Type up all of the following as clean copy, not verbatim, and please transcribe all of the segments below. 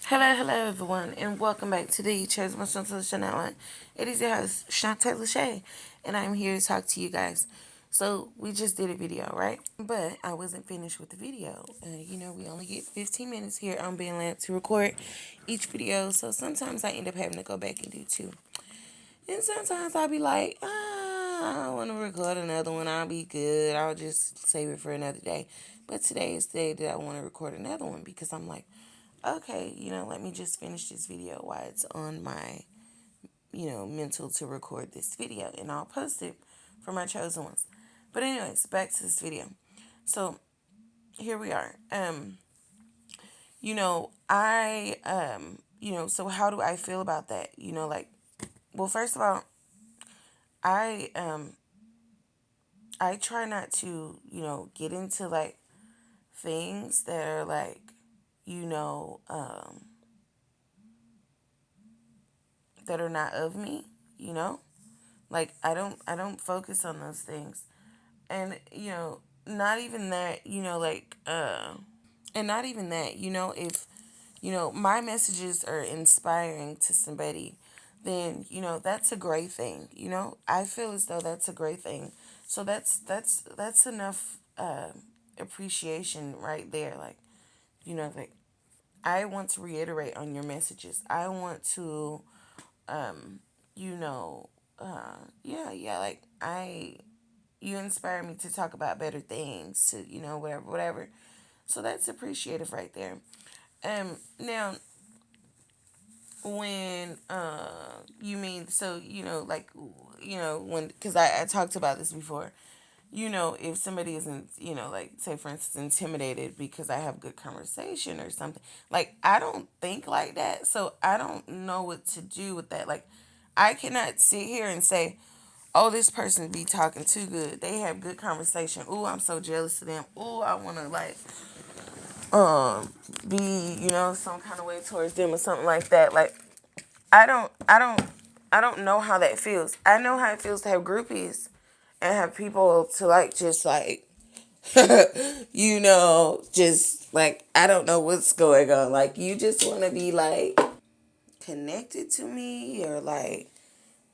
Hello everyone, and welcome back to the Chosen by Shantae LeChey. It is your host, Shantae LeChey, and I'm here to talk to you guys. So, we just did a video, right? But I wasn't finished with the video. We only get 15 minutes here on Being Lab to record each video, so sometimes I end up having to go back and do two. And sometimes I'll be like, I want to record another one, I'll be good, I'll just save it for another day. But today is the day that I want to record another one because I'm like, okay, let me just finish this video while it's on my, mental to record this video, and I'll post it for my chosen ones. But anyways, back to this video. So here we are. So how do I feel about that? Well, first of all, I I try not to, get into like things that are like, you know, um, that are not of me, you know? Like I don't focus on those things. And not even that, and not even that, if my messages are inspiring to somebody, then that's a great thing. I feel as though that's a great thing. So that's enough appreciation right there. Like, like I want to reiterate on your messages. I want to um, you know, yeah, like you inspire me to talk about better things, to, whatever. So that's appreciative right there. Now, when, you mean, so, like, when, because I talked about this before, if somebody isn't, like, say, for instance, intimidated because I have good conversation or something, like, I don't think like that. So I don't know what to do with that. Like, I cannot sit here and say, oh, this person be talking too good. They have good conversation. Ooh, I'm so jealous of them. Ooh, I want to, like, be, some kind of way towards them or something like that. Like, I don't, I don't, I don't know how that feels. I know how it feels to have groupies and have people to, like, just, like, just, like, I don't know what's going on. Like, you just want to be, like, connected to me, or, like,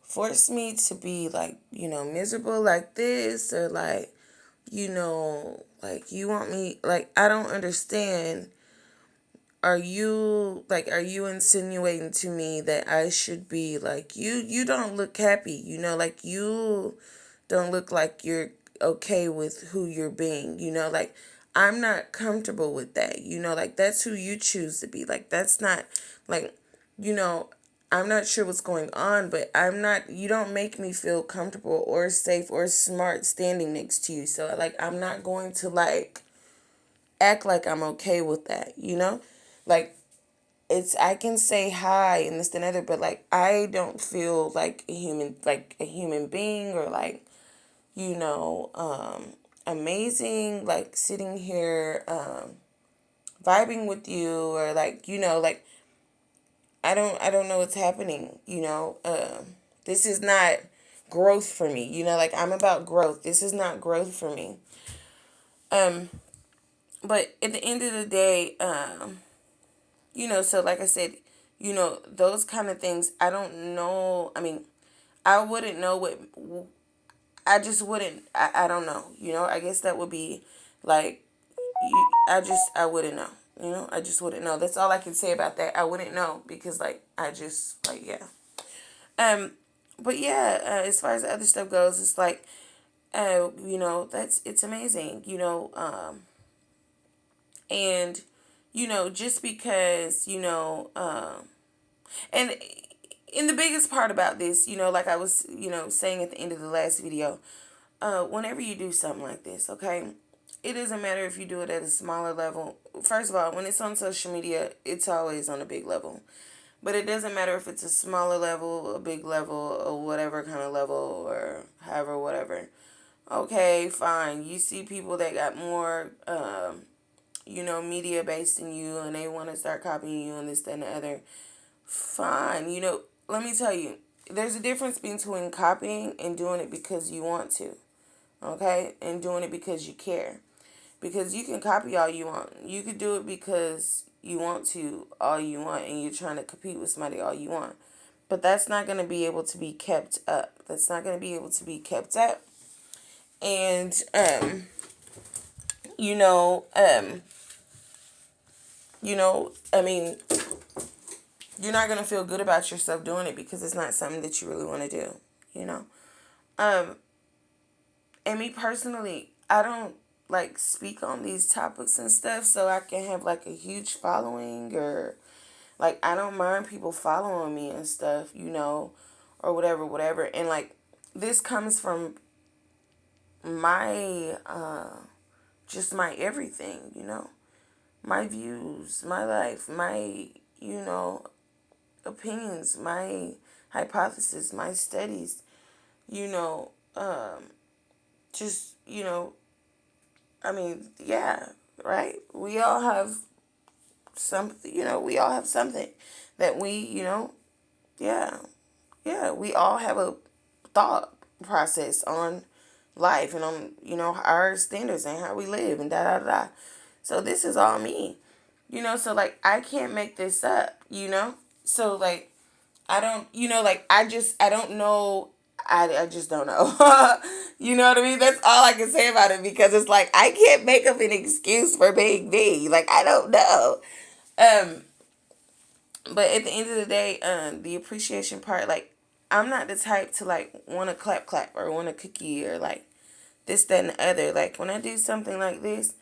force me to be, like, miserable like this, or, like, like, you want me, like, I don't understand. Are you insinuating to me that I should be like, you don't look happy, like, you don't look like you're okay with who you're being, like, I'm not comfortable with that, like, that's who you choose to be, like, that's not, like, you know I'm not sure what's going on, but you don't make me feel comfortable or safe or smart standing next to you. So, like, I'm not going to, like, act like I'm okay with that, Like, I can say hi and this and other, but, like, I don't feel like a human being, or, like, you know, um, amazing, like, sitting here, vibing with you, or, like, like, I don't know what's happening, this is not growth for me, like, I'm about growth. This is not growth for me. Um, but at the end of the day, so like I said, those kind of things, I don't know. I mean, I wouldn't know I just wouldn't, I don't know, I guess that would be like, I wouldn't know, I just wouldn't know. That's all I can say about that. I wouldn't know because, like, I just, like, yeah. Um, but yeah, as far as the other stuff goes, it's like, it's amazing, and, just because, and the biggest part about this, like I was, saying at the end of the last video, whenever you do something like this, okay, it doesn't matter if you do it at a smaller level. First of all, when it's on social media, it's always on a big level. But it doesn't matter if it's a smaller level, a big level, or whatever kind of level, or however, whatever. Okay, fine. You see people that got more, media based than you, and they want to start copying you and this, that, and the other. Fine. Let me tell you, there's a difference between copying and doing it because you want to, okay? And doing it because you care. Because you can copy all you want. You could do it because you want to all you want, and you're trying to compete with somebody all you want. But that's not going to be able to be kept up. That's not going to be able to be kept up. And, you know, I mean, you're not going to feel good about yourself doing it because it's not something that you really want to do, you know. Um, and me personally, I don't like speak on these topics and stuff so I can have like a huge following, or like I don't mind people following me and stuff, or whatever. And like this comes from my just my everything, my views, my life, my, opinions, my hypothesis, my studies, you know, just, I mean, yeah, right? We all have something, we all have something that we, yeah, yeah, we all have a thought process on life and on, our standards and how we live and da da da. So this is all me, so like I can't make this up, So like I don't, like I don't know. I just don't know. You know what I mean? That's all I can say about it because it's like I can't make up an excuse for being me. Like I don't know. Um, but at the end of the day, the appreciation part, like I'm not the type to like want to clap or want a cookie or like this, that, and the other. Like when I do something like this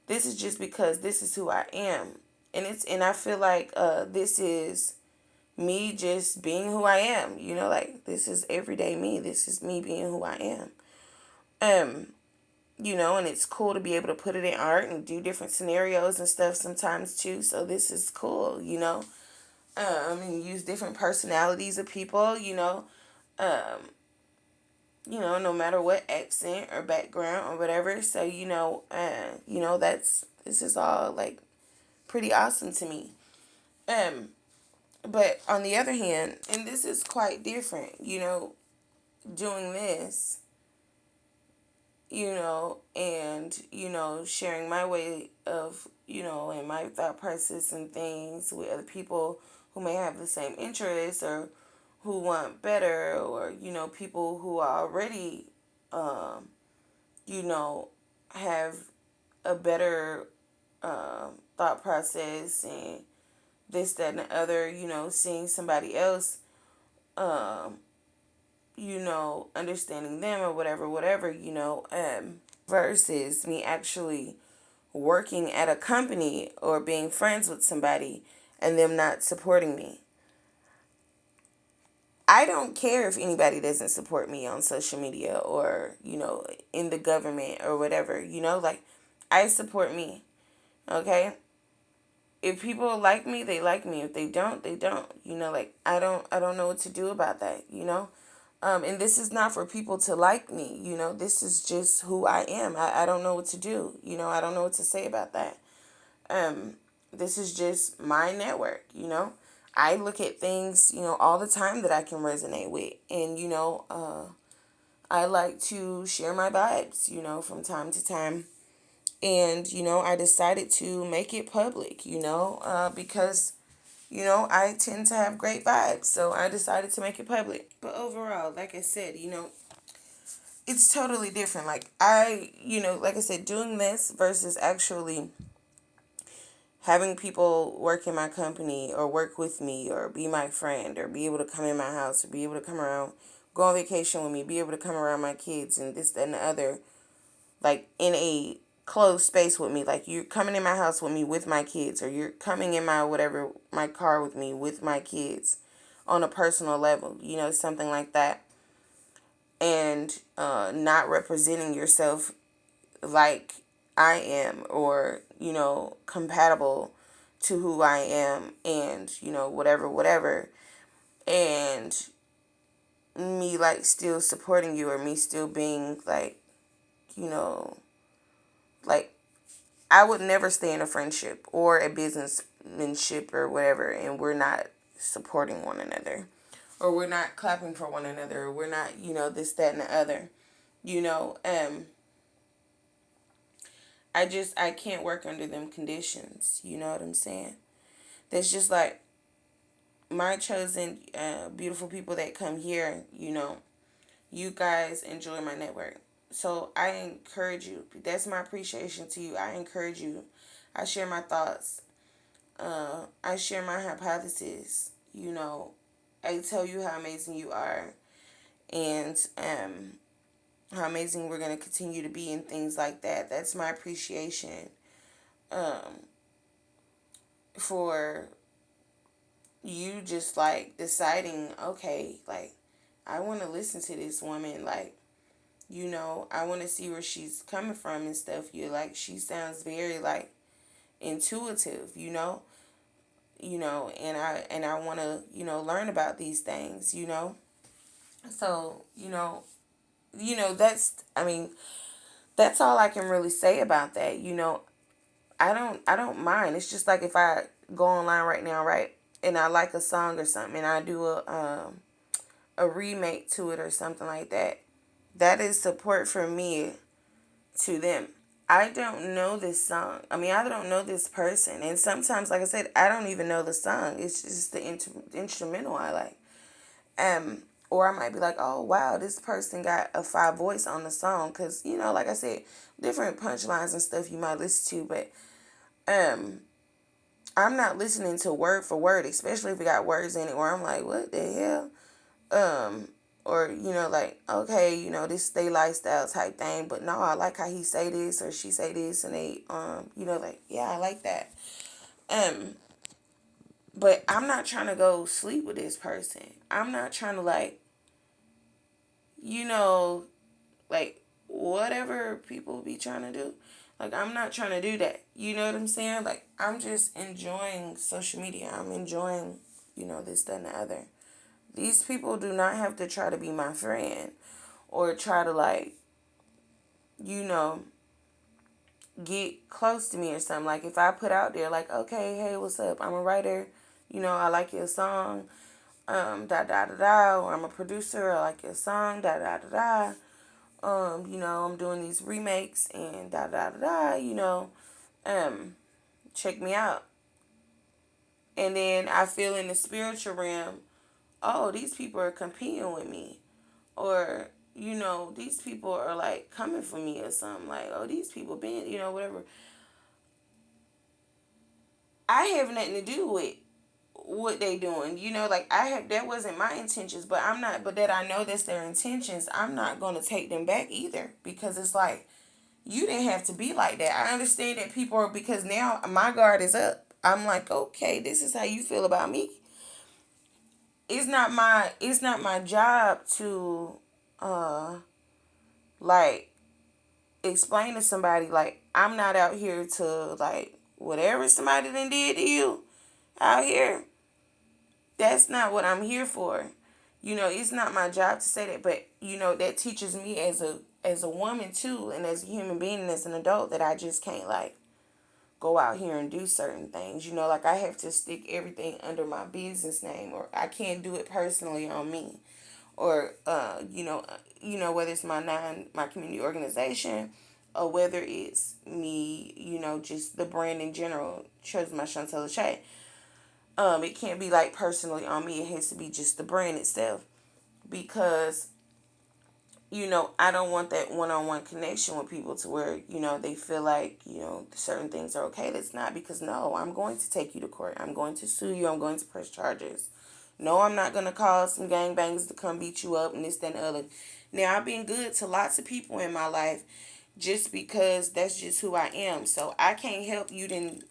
is just because this is who I am, and I feel like this is me just being who I am. Like this is everyday me. This is me being who I am. Um, and it's cool to be able to put it in art and do different scenarios and stuff sometimes too. So this is cool, and use different personalities of people, um, no matter what accent or background or whatever. So, this is all like pretty awesome to me. Um, but on the other hand, and this is quite different, doing this, and, sharing my way of, and my thought process and things with other people who may have the same interests or who want better, or, people who are already, you know, have a better thought process and this, that, and the other, seeing somebody else, um, understanding them or whatever, versus me actually working at a company or being friends with somebody and them not supporting me. I don't care if anybody doesn't support me on social media or, in the government or whatever, like I support me. Okay? If people like me, they like me. If they don't, they don't. Like I don't know what to do about that. And this is not for people to like me, this is just who I am. I don't know what to do, I don't know what to say about that. Um, this is just my network. I look at things, all the time that I can resonate with. And, I like to share my vibes, from time to time. And, I decided to make it public, because, I tend to have great vibes. So I decided to make it public. But overall, like I said, it's totally different. Like like I said, doing this versus actually having people work in my company or work with me or be my friend or be able to come in my house or be able to come around, go on vacation with me, be able to come around my kids and this, that, and the other, like in a closed space with me. Like you're coming in my house with me with my kids, or you're coming in my car with me with my kids on a personal level, something like that. And not representing yourself like I am, or, compatible to who I am, and, whatever. And me, like, still supporting you, or me still being, like, you know, like, I would never stay in a friendship or a businessmanship or whatever, and we're not supporting one another, or we're not clapping for one another, or we're not, this, that, and the other. You know, um, I can't work under them conditions. You know what I'm saying? That's just like my chosen beautiful people that come here, you guys enjoy my network. So I encourage you. That's my appreciation to you. I encourage you. I share my thoughts. I share my hypothesis. I tell you how amazing you are, and how amazing we're gonna continue to be, and things like that. That's my appreciation for you just like deciding, okay, like I want to listen to this woman, like I want to see where she's coming from and stuff. You like she sounds very like intuitive, and I want to learn about these things, so that's, I mean, that's all I can really say about that. I don't mind. It's just like if I go online right now, right, and I like a song or something, and I do a remake to it or something like that. That is support from me to them. I don't know this song. I mean, I don't know this person, and sometimes, like I said, I don't even know the song. It's just the instrumental I like. Um, or I might be like, oh wow, this person got a five voice on the song, because like I said, different punchlines and stuff you might listen to, but um, I'm not listening to word for word, especially if it got words in it where I'm like, what the hell? Um, or like, okay, this they lifestyle type thing, but no, I like how he say this or she say this, and they like, yeah, I like that. Um, but I'm not trying to go sleep with this person. I'm not trying to like, you know, like whatever people be trying to do. Like, I'm not trying to do that. You know what I'm saying? Like, I'm just enjoying social media. I'm enjoying, this, that, and the other. These people do not have to try to be my friend or try to, like, you know, get close to me or something. Like, if I put out there, like, okay, hey, what's up? I'm a writer. I like your song. Da da da da. Or I'm a producer. I like your song. Da da da da. I'm doing these remakes and da da da da. Check me out. And then I feel in the spiritual realm, oh, these people are competing with me. Or, these people are like coming for me or something. Like, oh, these people being, whatever. I have nothing to do with what they doing. Like that wasn't my intentions, but but that I know that's their intentions, I'm not gonna take them back either. Because it's like, you didn't have to be like that. I understand that people are, because now my guard is up. I'm like, okay, this is how you feel about me. It's not my job to like explain to somebody, like, I'm not out here to like whatever somebody done did to you out here. That's not what I'm here for. It's not my job to say that, but that teaches me as a woman too, and as a human being and as an adult, that I just can't like go out here and do certain things. Like, I have to stick everything under my business name, or I can't do it personally on me. Or whether it's my community organization, or whether it's me, just the brand in general, chosen by Shantae LeChey. It can't be like personally on me. It has to be just the brand itself, because I don't want that one-on-one connection with people to where, they feel like, certain things are okay. That's not, because no, I'm going to take you to court. I'm going to sue you. I'm going to press charges. No, I'm not going to call some gangbangers to come beat you up and this, that, and the other. Now, I've been good to lots of people in my life just because that's just who I am. So I can't help you did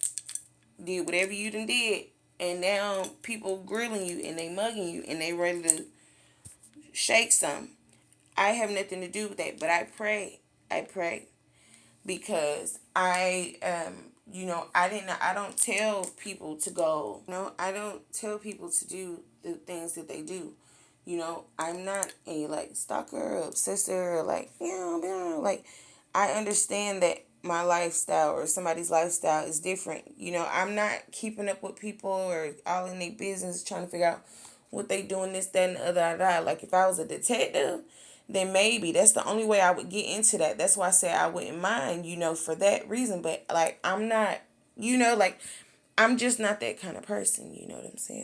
whatever you did. And now people grilling you and they mugging you and they ready to shake some. I have nothing to do with that, but I pray. I pray because I don't tell people to go. I don't tell people to do the things that they do. I'm not a like stalker or obsessor or like, like, I understand that my lifestyle or somebody's lifestyle is different. I'm not keeping up with people or all in their business trying to figure out what they doing, this, that, and the other. Like, if I was a detective, then maybe that's the only way I would get into that. That's why I say I wouldn't mind, for that reason. But like, I'm not, like, I'm just not that kind of person, you know what I'm saying?